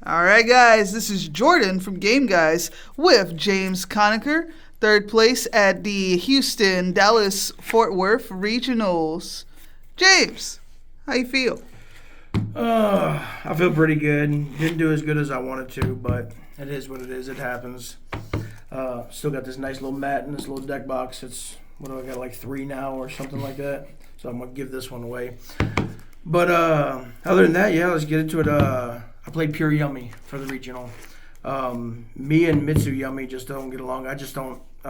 All right, guys, this is Jordan from Game Guys with James Conacher, third place at the Houston, Dallas, Fort Worth Regionals. James, how you feel? I feel pretty good. Didn't do as good as I wanted to, but it is what it is. It happens. Still got this nice little mat in this little deck box. It's, what do I got, like 3 now or something like that. So I'm going to give this one away. But other than that, yeah, let's get into it. I played Pure Yummy for the regional. Me and Mitsu Yummy just don't get along. I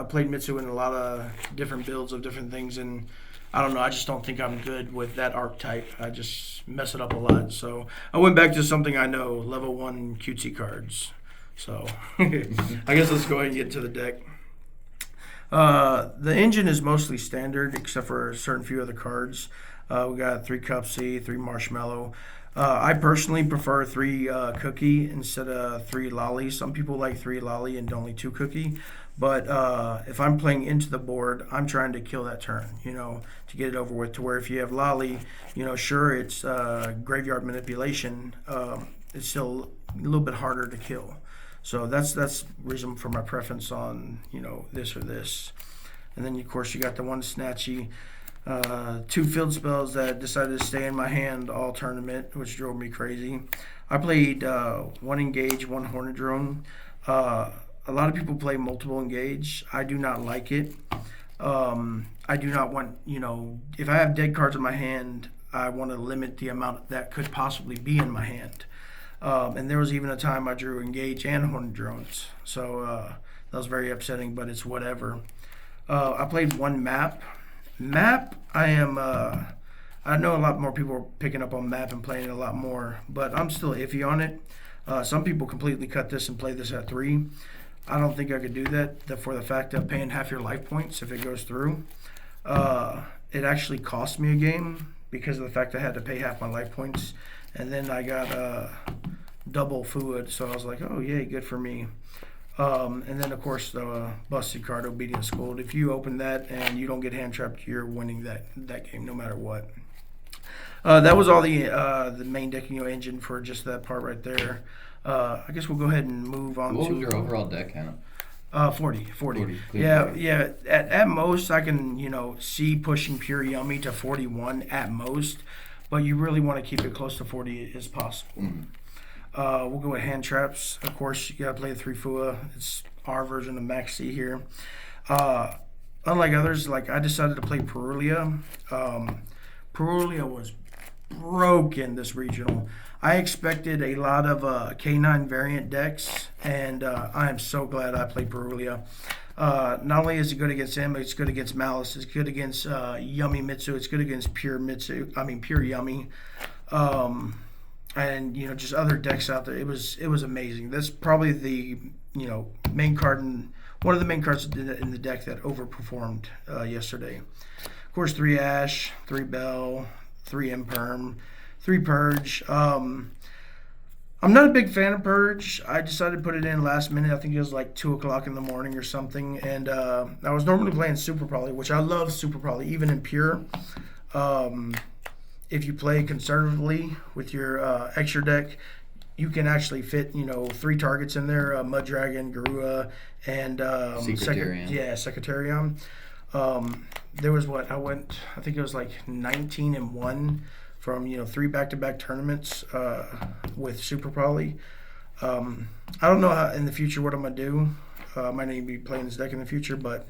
played Mitsu in a lot of different builds of different things, and I don't know, I just don't think I'm good with that archetype. I just mess it up a lot. So I went back to something I know, level 1 cutesy cards. So I guess let's go ahead and get to the deck. The engine is mostly standard except for a certain few of the cards. We got 3 Cupsy, 3 Marshmallow. I personally prefer 3 Cookie instead of 3 Lolly. Some people like 3 Lolly and only 2 Cookie. But if I'm playing into the board, I'm trying to kill that turn, to get it over with. To where if you have Lolly, sure, it's graveyard manipulation. It's still a little bit harder to kill. So that's reason for my preference on, this or this. And then, of course, you got the 1 Snatchy. 2 field spells that decided to stay in my hand all tournament, which drove me crazy. I played 1 Engage, 1 Hornet Drone. A lot of people play multiple Engage. I do not like it. I do not want, if I have dead cards in my hand, I want to limit the amount that could possibly be in my hand. And there was even a time I drew Engage and Hornet Drones. So that was very upsetting, but it's whatever. I played 1 Map. Map, I know a lot more people are picking up on Map and playing it a lot more, but I'm still iffy on it. Some people completely cut this and play this at 3. I don't think I could do that for the fact of paying half your life points if it goes through. It actually cost me a game because of the fact I had to pay half my life points, and then I got double food, so I was like, oh, yay, good for me. And then, of course, the busted card, Obedient Scold. If you open that and you don't get hand trapped, you're winning that game no matter what. That was all the main deck engine for just that part right there. I guess we'll go ahead and move on what to... was your overall deck count? 40. Yeah. At most, I can, see pushing Pure Yummy to 41 at most, but you really want to keep it close to 40 as possible. Mm-hmm. We'll go with hand traps. Of course, you gotta play the 3 Fua. It's our version of Max C here. Unlike others, like I decided to play Perulia. Perulia was broken this regional. I expected a lot of K9 variant decks, and I am so glad I played Perulia. Not only is it good against him, it's good against Malice. It's good against Yummy Mitsu. It's good against Pure Yummy. And just other decks out there. It was amazing. That's probably the main card and one of the main cards in the deck that overperformed yesterday. Of course, 3 Ash, 3 Bell, 3 Imperm, 3 Purge. I'm not a big fan of Purge. I decided to put it in last minute. I think it was like 2 o'clock in the morning or something. And I was normally playing Super Poly, which I love Super Poly, even in Pure. If you play conservatively with your extra deck, you can actually fit 3 targets in there: Mud Dragon, Garua, and Secretarium. There was I think it was like 19-1 from 3 back-to-back tournaments with Super Poly. I don't know how in the future what I'm gonna do. I might not even be playing this deck in the future, but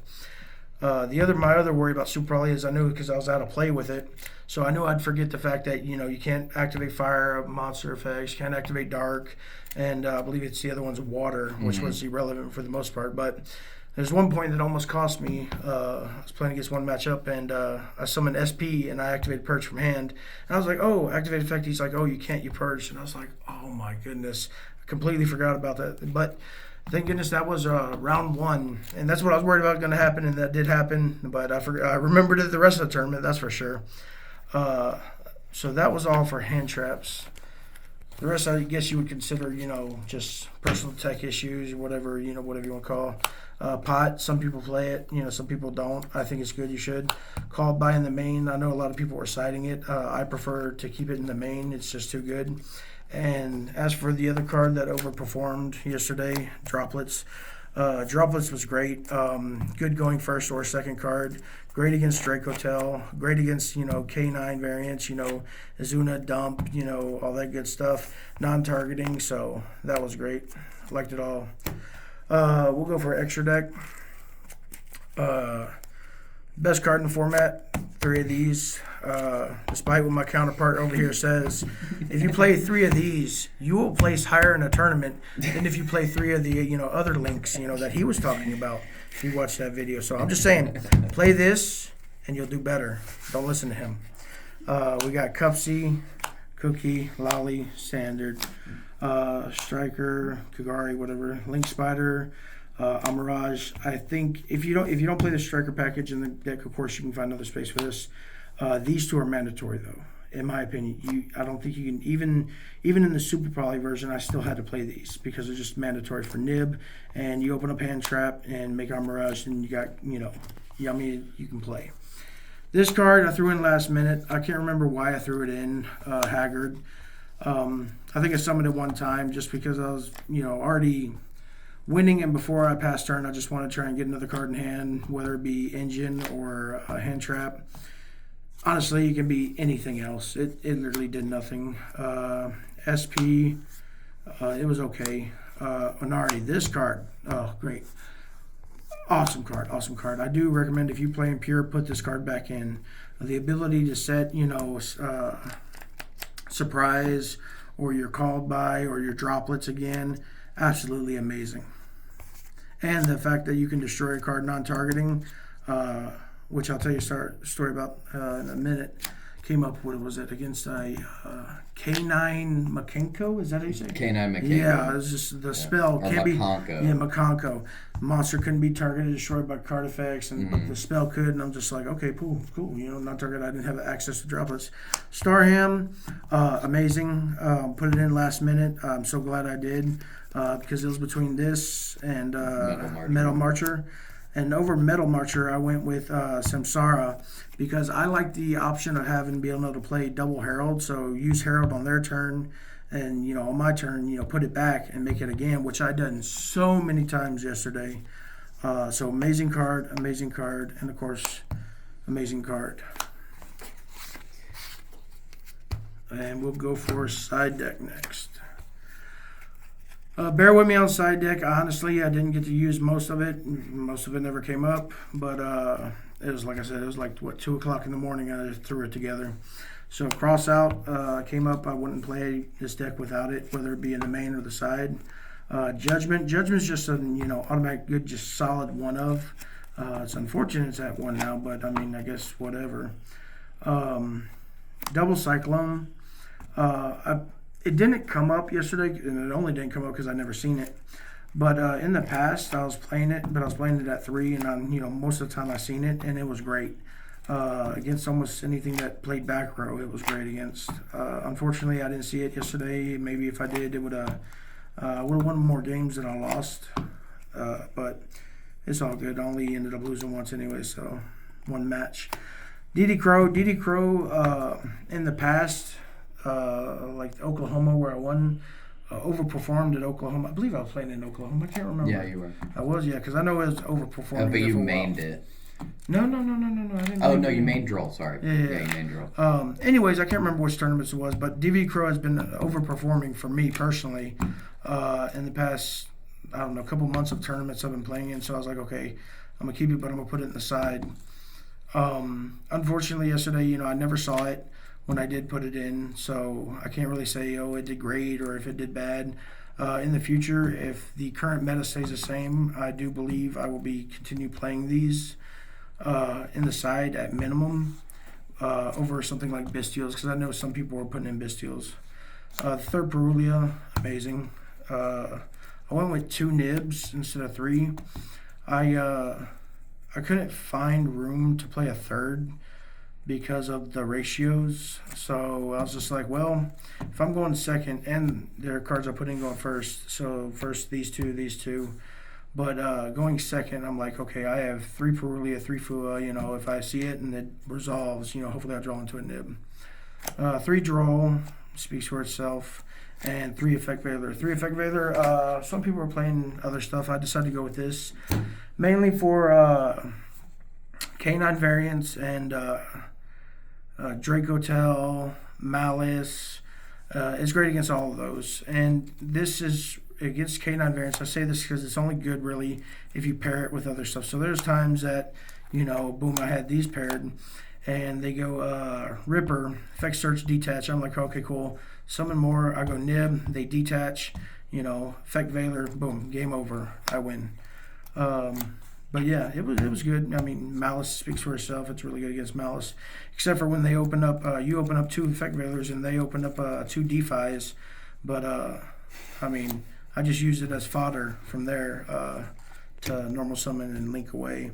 my other worry about Super Poly is I knew because I was out of play with it, so I knew I'd forget the fact that you can't activate fire monster effects, you can't activate dark, and I believe it's the other one's water, which was irrelevant for the most part. But there's one point that almost cost me. I was playing against one matchup, and I summoned SP and I activated Purge from hand, and I was like, oh, activate effect. He's like, oh, you can't, you Purge, and I was like, oh my goodness, I completely forgot about that. But thank goodness that was round 1, and that's what I was worried about going to happen, and that did happen. But I remembered it the rest of the tournament, that's for sure. So that was all for hand traps. The rest, I guess, you would consider, just personal tech issues, whatever you want to call. Pot, some people play it, some people don't. I think it's good, you should. Called by in the main, I know a lot of people are citing it. I prefer to keep it in the main, it's just too good. And as for the other card that overperformed yesterday, Droplets. Droplets was great. Good going first or second card. Great against Drake Hotel. Great against, K9 variants, Azuna, Dump, all that good stuff. Non-targeting, so that was great. Liked it all. We'll go for extra deck. Best card in the format, 3 of these. Despite what my counterpart over here says, if you play 3 of these, you will place higher in a tournament than if you play 3 of the other links that he was talking about. If you watch that video, so I'm just saying, play this and you'll do better. Don't listen to him. We got Cup C, Cookie, Lolly, Standard, Striker, Kagari, whatever, Link Spider. Amirage. I think if you don't play the Striker package in the deck, of course you can find another space for this. These 2 are mandatory though, in my opinion. I don't think you can even in the Super Poly version. I still had to play these because they're just mandatory for Nib. And you open up Hand Trap and make Amirage, and you got Yummy you can play. This card I threw in last minute. I can't remember why I threw it in. Haggard. I think I summoned it one time just because I was already winning, and before I pass turn, I just want to try and get another card in hand, whether it be Engine or a Hand Trap. Honestly, it can be anything else. It literally did nothing. SP, it was okay. Onari, this card, oh, great. Awesome card. I do recommend if you play in Pure, put this card back in. The ability to set, surprise, or your called by, or your droplets again, absolutely amazing. And the fact that you can destroy a card non-targeting, which I'll tell you a story about in a minute, came up, what was it, against a K9 Makenko? Is that how you say it? K9 Makenko. Yeah, it was just the spell. Or Can't be, Makonko. yeah, Makonko. Monster couldn't be targeted, destroyed by card effects, and the spell could, and I'm just like, okay, cool. Not targeted. I didn't have access to droplets. Starham, amazing. Put it in last minute. I'm so glad I did. Because it was between this and Metal Marcher. And over Metal Marcher, I went with Samsara because I like the option of being able to play double Herald. So use Herald on their turn and, on my turn, put it back and make it again, which I done so many times yesterday. So amazing card, and of course, amazing card. And we'll go for side deck next. Bear with me on side deck. Honestly, I didn't get to use most of it. Most of it never came up. But it was, like I said, it was like, 2 o'clock in the morning. I just threw it together. So cross out came up. I wouldn't play this deck without it, whether it be in the main or the side. Judgment's just an automatic good, just solid one of. It's unfortunate it's at 1 now, but I mean, I guess whatever. Double Cyclone. It didn't come up yesterday, and it only didn't come up because I never seen it. But in the past, I was playing it, at 3, and most of the time I seen it, and it was great. Against almost anything that played back row, it was great against. Unfortunately, I didn't see it yesterday. Maybe if I did, it would have won more games than I lost. But it's all good. I only ended up losing once anyway, so 1 match. DD Crow, in the past, like Oklahoma where I won, overperformed at Oklahoma. I believe I was playing in Oklahoma. I can't remember. Yeah, you were. I was, because I know it was overperforming. But you mained it. No. I didn't. Oh, no, you mained Droll. Sorry. Yeah, you mained Droll. Anyways, I can't remember which tournaments it was, but DV Crow has been overperforming for me personally in the past, I don't know, couple months of tournaments I've been playing in. So I was like, okay, I'm going to keep it, but I'm going to put it in the side. Unfortunately, yesterday, I never saw it when I did put it in, so I can't really say, it did great or if it did bad. In the future, if the current meta stays the same, I do believe I will continue playing these in the side at minimum over something like Bestials, because I know some people were putting in Bestials. The third Perulia, amazing. I went with 2 nibs instead of 3. I couldn't find room to play a third because of the ratios. So I was just like, well, if I'm going second, and there are cards I put in going first, so first these two. But going second, I'm like, okay, I have 3 Perulia, 3 Fua. If I see it and it resolves, hopefully I draw into a nib. 3 Droll speaks for itself. and 3 Effect Veiler. 3 Effect Veiler, some people are playing other stuff. I decided to go with this. Mainly for Canine variants and Dracotel, Malice. It's great against all of those. And this is against Canine variants. I say this because it's only good, really, if you pair it with other stuff. So there's times that, boom, I had these paired, and they go Ripper, Effect Search, Detach. I'm like, okay, cool. Summon more. I go Nib, they detach. Effect Veiler, boom, game over. I win. But yeah, it was good. I mean, Malice speaks for itself. It's really good against Malice, except for when they open up. You open up 2 Effect Veilers and they open up 2 Defies. But I mean, I just used it as fodder from there to normal summon and link away.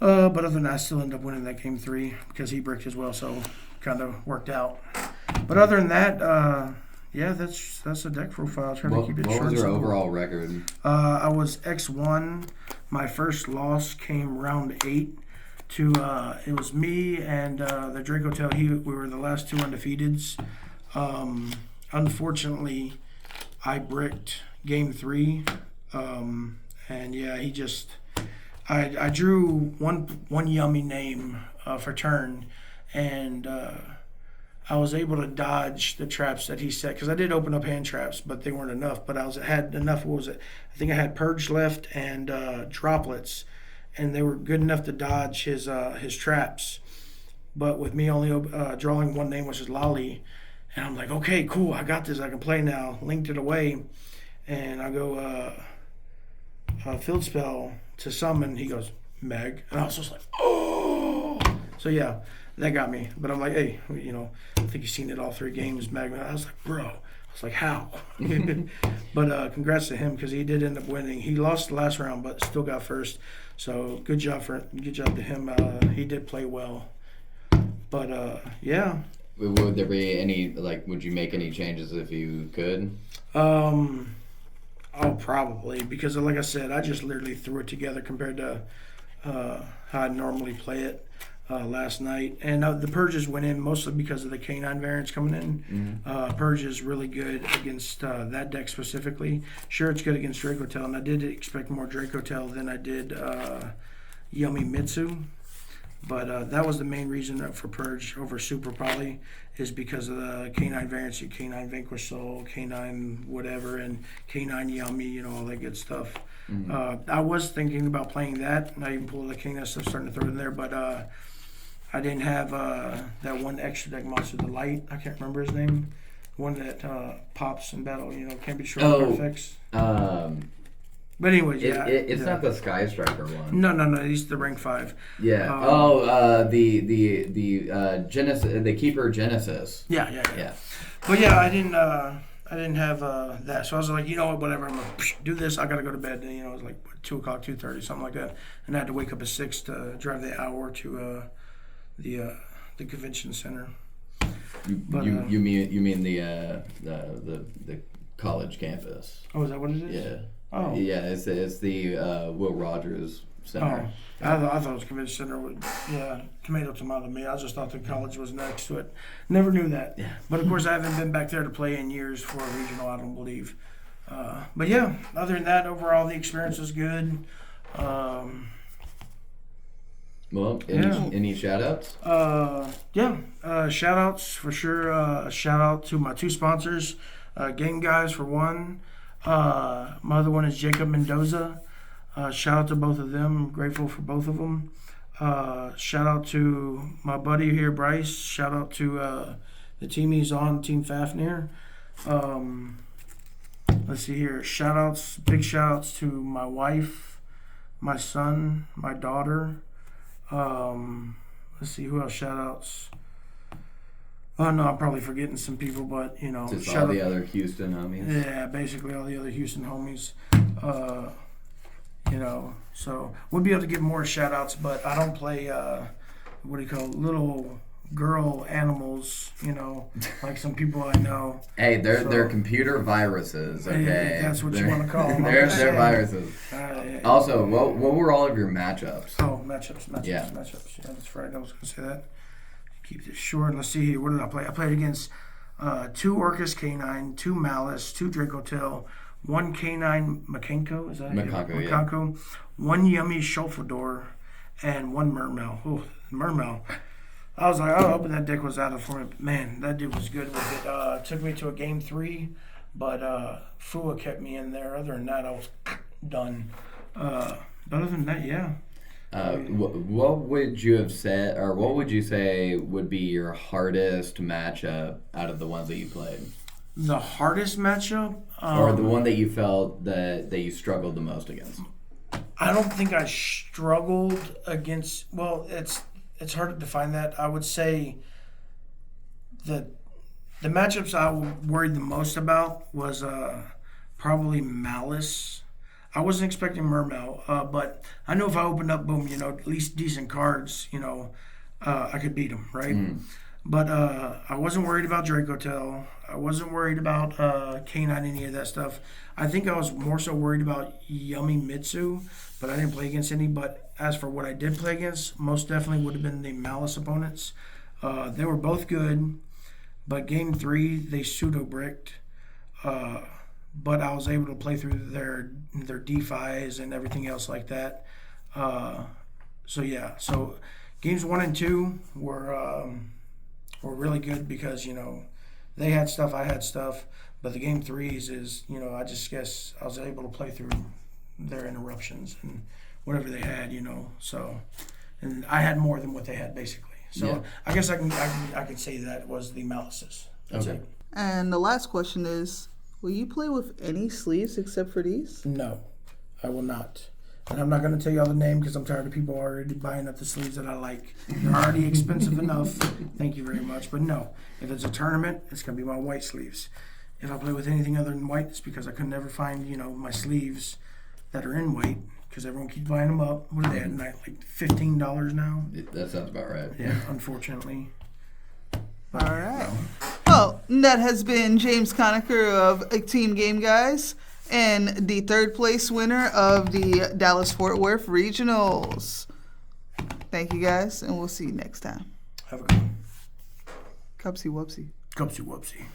But other than that, I still end up winning that game 3 because he bricked as well, so kind of worked out. But other than that, yeah, that's a deck profile. Trying to keep it short. What was your overall record? I was X1. My first loss came round 8 to it was me and the Dracotel. We were the last 2 undefeateds. Unfortunately, I bricked game 3, and yeah, he just. I drew one yummy name for turn, and I was able to dodge the traps that he set, because I did open up hand traps, but they weren't enough. But had enough. What was it? I think I had Purge left and Droplets, and they were good enough to dodge his traps. But with me only drawing one name, which is Lolly, and I'm like, okay, cool, I got this. I can play now. Linked it away, and I go field spell to summon. He goes Meg, and I was just like, oh. So yeah. That got me. But I'm like, hey, I think you've seen it all 3 games, Magma. I was like, bro. I was like, how? But congrats to him, because he did end up winning. He lost the last round, but still got first. So good job to him. He did play well. But yeah. Would there be any, would you make any changes if you could? Oh, probably. Because like I said, I just literally threw it together compared to how I normally play it. Last night, and the Purges went in mostly because of the Canine variants coming in. Mm-hmm. Purge is really good against that deck specifically. Sure, it's good against Dracotel, and I did expect more Dracotel than I did Yummy Mitsu, but that was the main reason for Purge over Super probably, is because of the Canine variants, Canine Vanquish Soul, Canine whatever, and Canine Yummy, all that good stuff. Mm-hmm. I was thinking about playing that, and I even pulled the Canine stuff, starting to throw it in there, but I didn't have that one extra deck monster, the Light. I can't remember his name. One that pops in battle, can't be destroyed by effects. But anyways, yeah. It's not the Sky Striker one. No. He's the rank 5. Yeah. The Genesis, the Keeper Genesis. Yeah. But yeah, I didn't have that, so I was like, whatever, I'm gonna do this. I gotta go to bed. And, it was like 2:00, 2:30, something like that, and I had to wake up at 6 to drive the hour to the convention center. You mean the college campus? Oh, is that what it is? Yeah. Oh. Yeah, it's the Will Rogers Center. Oh, I thought it was convention center. Tomato me. I just thought the college was next to it. Never knew that. Yeah. But of course, I haven't been back there to play in years for a regional, I don't believe. But yeah, other than that, overall the experience was good. Well, any shout outs? Shout outs for sure. Shout out to my 2 sponsors, Game Guys for one. My other one is Jacob Mendoza. Shout out to both of them. I'm grateful for both of them. Shout out to my buddy here, Bryce. Shout out to the team he's on, Team Fafnir. Let's see here. Big shout outs to my wife, my son, my daughter. Let's see, who else shout outs? Oh no, I'm probably forgetting some people, but just all the other Houston homies. Yeah, basically all the other Houston homies. So we'll be able to give more shout outs, but I don't play little girl animals, like some people I know. Hey, they're computer viruses, okay? That's what you want to call them. They're viruses. Also, what were all of your matchups? Oh, matchups. Yeah, that's right. I was going to say that. Keep this short. Let's see here. What did I play? I played against 2 Orcus Canine, 2 Malice, 2 Dracotail, 1 Canine Makenko, is that it? Macaco, yeah. Macaco, 1 Yummy Shuffledore, and 1 Mermel. Oh, Mermel. I was like, I hoping that deck was out of form. Man, that dude was good with it. Took me to a game 3, but Fua kept me in there. Other than that, I was done. But other than that, yeah. What would you have said, or what would you say would be your hardest matchup out of the ones that you played? The hardest matchup? Or the one that you felt that you struggled the most against? I don't think I struggled against. Well, it's hard to define that. I would say the matchups I worried the most about was probably Malice. I wasn't expecting Mermel, but I know if I opened up, boom, at least decent cards, I could beat him, right? But I wasn't worried about Dracotail. I wasn't worried about Canine, any of that stuff. I think I was more so worried about Yummy Mitsu, but I didn't play against any. But as for what I did play against, most definitely would have been the Malice opponents. They were both good, but game 3, they pseudo-bricked. But I was able to play through their defis and everything else like that. So games 1 and 2 were really good because they had stuff, I had stuff, but the game 3s is I just guess I was able to play through their interruptions and whatever they had, So, and I had more than what they had basically. So Yeah. I guess I can say that was the Malices. That's Okay. it. And the last question is, will you play with any sleeves except for these? No, I will not. And I'm not going to tell you all the name because I'm tired of people already buying up the sleeves that I like. They're already expensive enough. Thank you very much. But no, if it's a tournament, it's going to be my white sleeves. If I play with anything other than white, it's because I could never find, my sleeves that are in white because everyone keeps buying them up. What are they at tonight? Like $15 now? That sounds about right. Yeah, unfortunately. All right. Well, that has been James Conacher of Team Game Guys and the 3rd place winner of the Dallas-Fort Worth Regionals. Thank you guys, and we'll see you next time. Have a good one. Cupsy wupsy. Cupsy whoopsie.